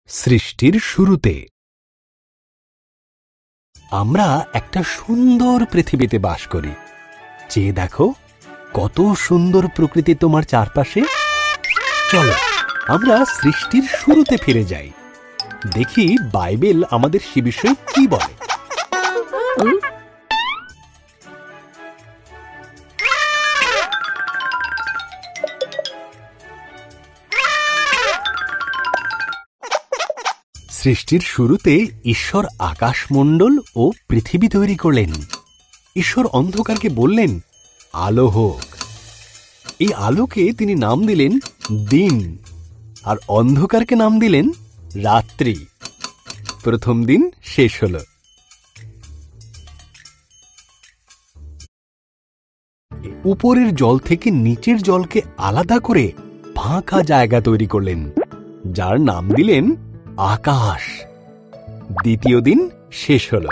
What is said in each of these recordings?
সৃষ্টির শুরুতে আমরা একটা সুন্দর পৃথিবীতে বাস করি। চেয়ে দেখো কত সুন্দর প্রকৃতি তোমার চারপাশে। চলো আমরা সৃষ্টির শুরুতে ফিরে যাই, দেখি বাইবেল আমাদের সে বিষয়ে কি বলে। সৃষ্টির শুরুতে ঈশ্বর আকাশমণ্ডল ও পৃথিবী তৈরি করলেন। ঈশ্বর অন্ধকারকে বললেন, আলো হোক। এই আলোকে তিনি নাম দিলেন দিন, আর অন্ধকারকে নাম দিলেন রাত্রি। প্রথম দিন শেষ হল। উপরের জল থেকে নিচের জলকে আলাদা করে ফাঁকা জায়গা তৈরি করলেন, যার নাম দিলেন আকাশ। দ্বিতীয় দিন শেষ হল।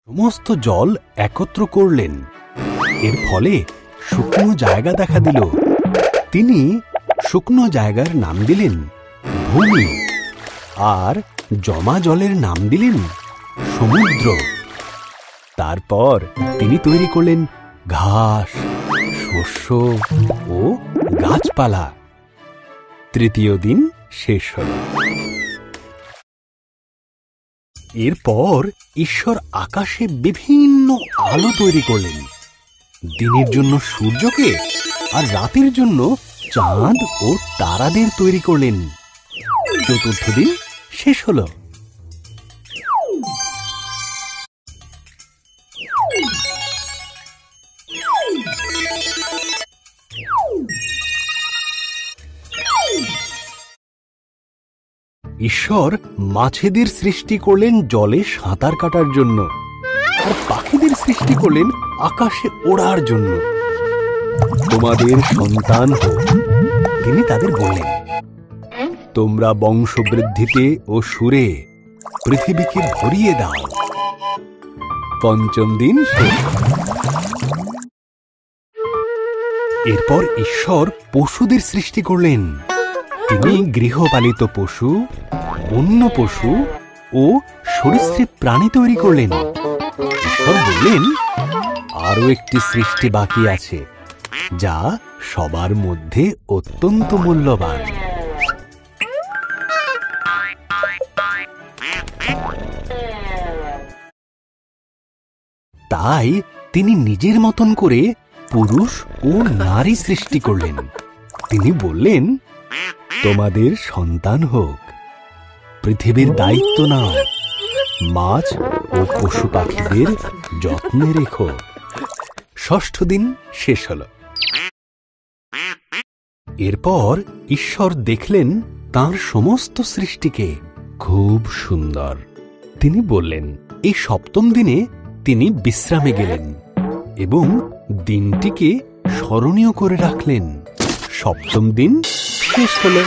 সমস্ত জল একত্র করলেন, এর ফলে শুকনো জায়গা দেখা দিল। তিনি শুকনো জায়গার নাম দিলেন ভূমি, আর জমা জলের নাম দিলেন সমুদ্র। তারপর তিনি তৈরি করলেন ঘাস, শস্য ও গাছপালা। তৃতীয় দিন শেষ হল। এরপর ঈশ্বর আকাশে বিভিন্ন আলো তৈরি করলেন, দিনের জন্য সূর্যকে আর রাতের জন্য চাঁদ ও তারাদের তৈরি করলেন। চতুর্থ দিন শেষ হল। ঈশ্বর মাছেদের সৃষ্টি করলেন জলে সাঁতার কাটার জন্য, আর পাখিদের সৃষ্টি করলেন আকাশে ওড়ার জন্য। তোমাদের সন্তান হোক, তিনি তাদের বললেন, তোমরা বংশবৃদ্ধিতে ও সুরে পৃথিবীকে ভরিয়ে দাও। পঞ্চম দিন শেষ। এরপর ঈশ্বর পশুদের সৃষ্টি করলেন। তিনি গৃহপালিত পশু, বন্য পশু ও সরীসৃপ প্রাণী তৈরি করলেন। ঈশ্বর বললেন, আরো একটি সৃষ্টি বাকি আছে, যা সবার মধ্যে অত্যন্ত মূল্যবান। তাই তিনি নিজের মতন করে পুরুষ ও নারী সৃষ্টি করলেন। তিনি বললেন, তোমাদের সন্তান হোক, পৃথিবীর দায়িত্ব নাও, মাছ ও পশু পাখিদের যত্নে রেখো। ষষ্ঠ দিন শেষ হল। এরপর ঈশ্বর দেখলেন তাঁর সমস্ত সৃষ্টিকে খুব সুন্দর। তিনি বললেন, এই সপ্তম দিনে তিনি বিশ্রামে গেলেন এবং দিনটিকে স্মরণীয় করে রাখলেন। সপ্তম দিন শেষ হল।